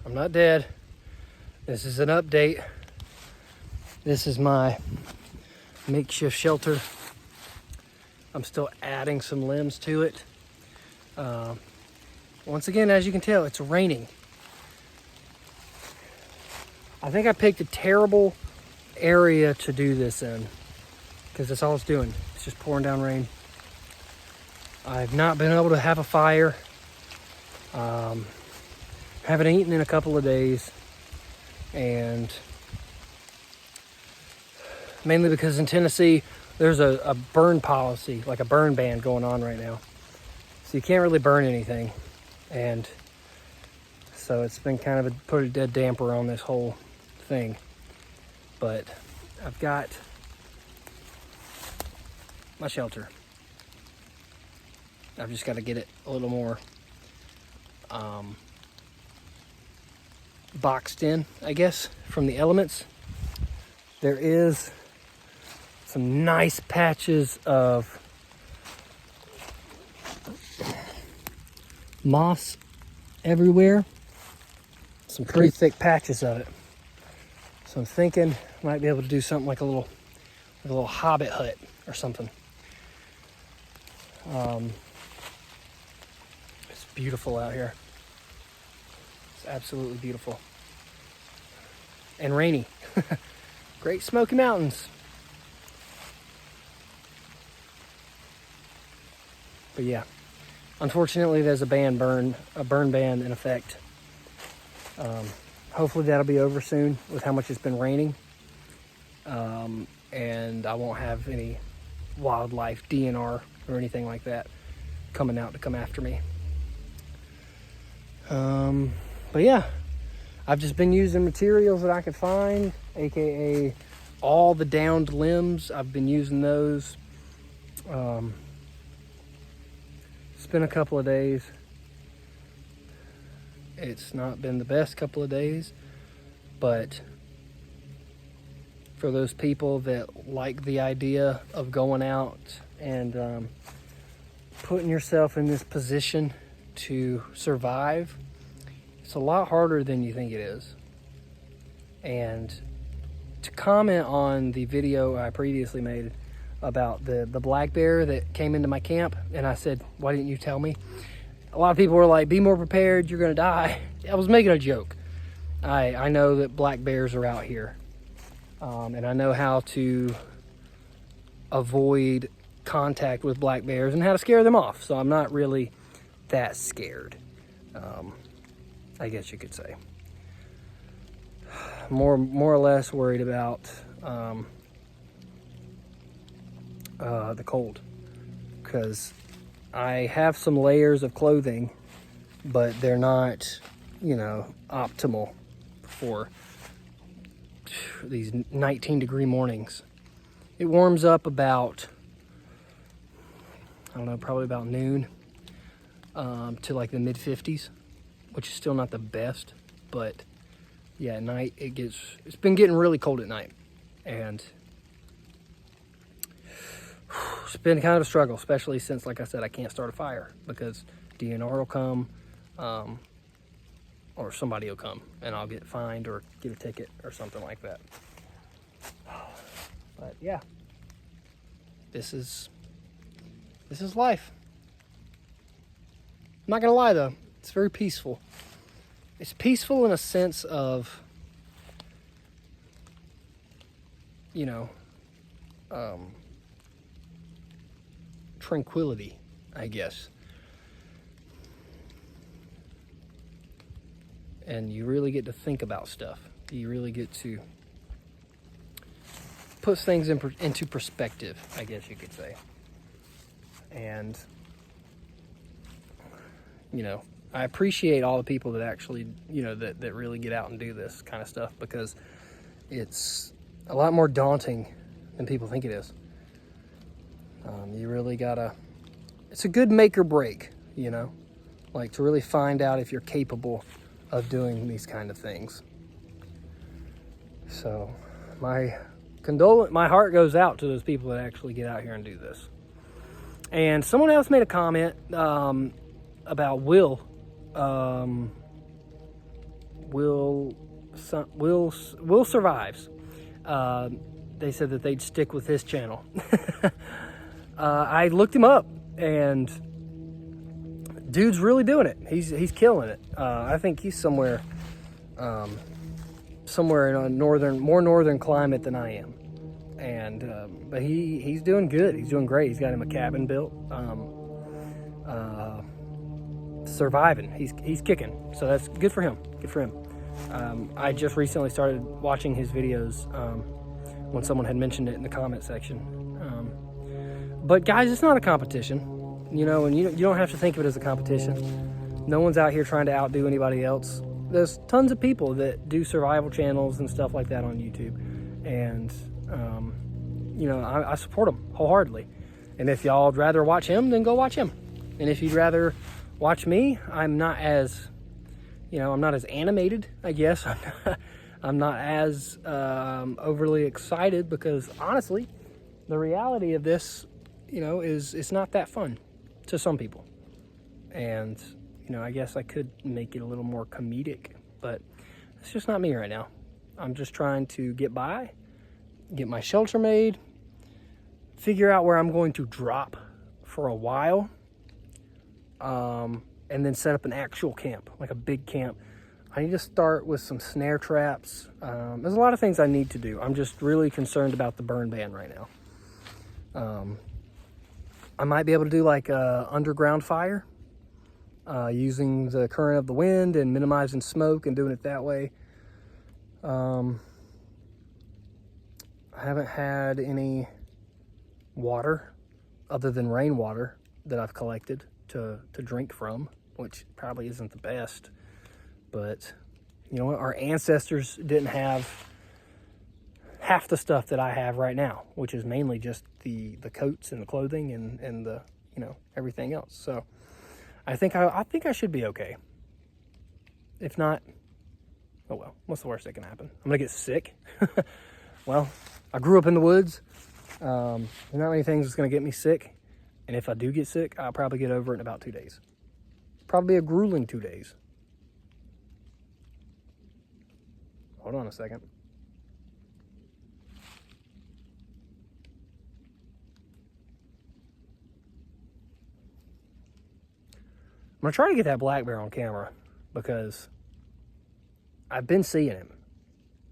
I'm not dead. This is an update. This is my makeshift shelter. I'm still adding some limbs to it. Once again, as you can tell, it's raining. I think I picked a terrible area to do this in because that's all it's doing. It's just pouring down rain. I've not been able to have a fire. Haven't eaten in a couple of days, and mainly because in Tennessee there's a burn policy, like a burn ban going on right now, so you can't really burn anything, and so it's been kind of put a dead damper on this whole thing. But I've got my shelter. I've just got to get it a little more boxed in, I guess, from the elements. There is some nice patches of moss everywhere. Some pretty thick patches of it. So I'm thinking I might be able to do something like a little hobbit hut or something. It's beautiful out here. It's absolutely beautiful. And rainy. Great Smoky Mountains. But yeah, unfortunately there's a burn ban in effect. Hopefully that'll be over soon with how much it's been raining. And I won't have any wildlife DNR or anything like that coming out to come after me. But yeah, I've just been using materials that I could find, aka all the downed limbs. I've been using those. It's been a couple of days. It's not been the best couple of days, but for those people that like the idea of going out and putting yourself in this position to survive, it's a lot harder than you think it is. And to comment on the video I previously made about the black bear that came into my camp, and I said, why didn't you tell me? A lot of people were like, be more prepared, you're gonna die. I was making a joke. I know that black bears are out here. And I know how to avoid contact with black bears and how to scare them off. So I'm not really that scared, I guess you could say. More or less worried about the cold, because I have some layers of clothing, but they're not, optimal for these 19-degree mornings. It warms up about, I don't know, probably about noon to like the mid-50s, which is still not the best, but yeah, at night it's been getting really cold at night, and it's been kind of a struggle, especially since, like I said, I can't start a fire because DNR will come, or somebody will come and I'll get fined or get a ticket or something like that. But yeah, this is life. I'm not gonna lie though, it's very peaceful. It's peaceful in a sense of, tranquility, I guess. And you really get to think about stuff. You really get to put things into perspective, I guess you could say. And, I appreciate all the people that actually, that really get out and do this kind of stuff, because it's a lot more daunting than people think it is. You really gotta, it's a good make or break, like to really find out if you're capable of doing these kind of things. So my heart goes out to those people that actually get out here and do this. And someone else made a comment about Will Will Survives. They said that they'd stick with his channel. I looked him up, and dude's really doing it. He's killing it. I think he's somewhere in a more northern climate than I am, and but he's doing good. He's doing great. He's got him a cabin built. Surviving. He's kicking. So that's good for him. Good for him. I just recently started watching his videos when someone had mentioned it in the comment section. But guys, it's not a competition, you know, and you don't have to think of it as a competition. No one's out here trying to outdo anybody else. There's tons of people that do survival channels and stuff like that on YouTube, and you know, I support them wholeheartedly. And if y'all would rather watch him, then go watch him. And if you'd rather watch me, I'm not as animated, I guess. I'm not as overly excited, because honestly, the reality of this, you know, is it's not that fun to some people. And, you know, I guess I could make it a little more comedic, but it's just not me right now. I'm just trying to get by, get my shelter made, figure out where I'm going to drop for a while, and then set up an actual camp, like a big camp. I need to start with some snare traps. There's a lot of things I need to do. I'm just really concerned about the burn ban right now. I might be able to do like a underground fire, using the current of the wind and minimizing smoke and doing it that way. I haven't had any water other than rainwater that I've collected to drink from, which probably isn't the best. But you know what? Our ancestors didn't have half the stuff that I have right now, which is mainly just the coats and the clothing and the, you know, everything else. So I think I should be okay. If not, oh well, what's the worst that can happen? I'm gonna get sick. Well, I grew up in the woods. There's not many things that's gonna get me sick. And if I do get sick, I'll probably get over it in about 2 days. Probably a grueling 2 days. Hold on a second. I'm gonna try to get that black bear on camera, because I've been seeing him.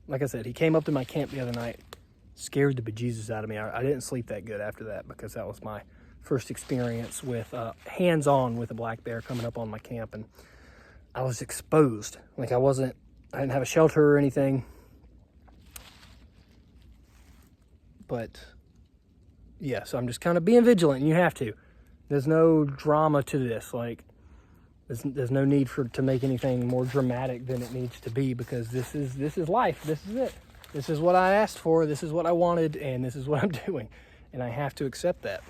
Like I said, he came up to my camp the other night, scared the bejesus out of me. I didn't sleep that good after that, because that was my first experience with hands-on with a black bear coming up on my camp, and I was exposed. Like I didn't have a shelter or anything. But yeah, so I'm just kind of being vigilant, and you have to. There's no drama to this. Like there's no need to make anything more dramatic than it needs to be, because this is life. This is it. This is what I asked for. This is what I wanted, and this is what I'm doing. And I have to accept that.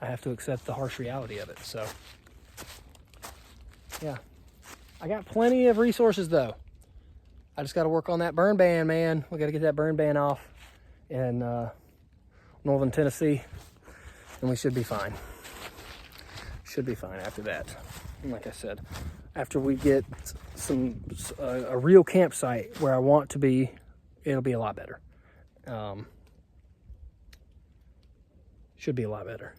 I have to accept the harsh reality of it. So yeah, I got plenty of resources though. I just got to work on that burn ban, man. We got to get that burn ban off in northern Tennessee, and we should be fine. Should be fine after that. And like I said, after we get a real campsite where I want to be, it'll be a lot better. Should be a lot better,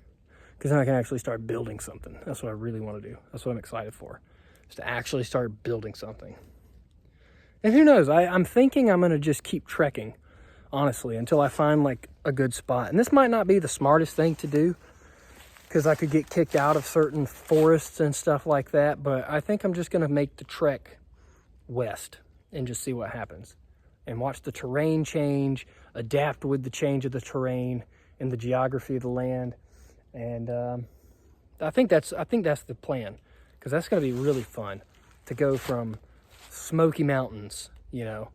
because then I can actually start building something. That's what I really want to do. That's what I'm excited for, is to actually start building something. And who knows, I'm thinking I'm going to just keep trekking, honestly, until I find like a good spot. And this might not be the smartest thing to do, because I could get kicked out of certain forests and stuff like that. But I think I'm just going to make the trek west and just see what happens, and watch the terrain change, adapt with the change of the terrain and the geography of the land. And I think that's the plan, because that's going to be really fun to go from Smoky Mountains, you know,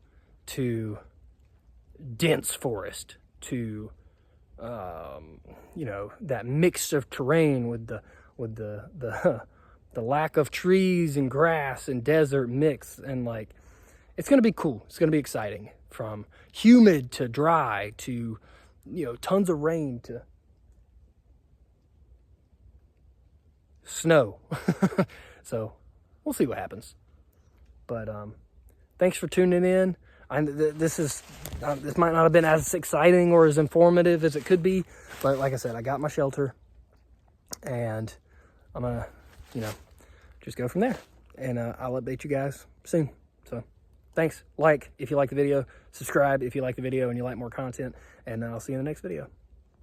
to dense forest, to you know, that mix of terrain with the lack of trees and grass and desert mix. And like, it's going to be cool. It's going to be exciting, from humid to dry to, you know, tons of rain to snow. So we'll see what happens. But thanks for tuning in. This might not have been as exciting or as informative as it could be, but like I said, I got my shelter, and I'm gonna, just go from there. And I'll update you guys soon. So thanks. Like if you like the video, subscribe if you like the video and you like more content, and I'll see you in the next video.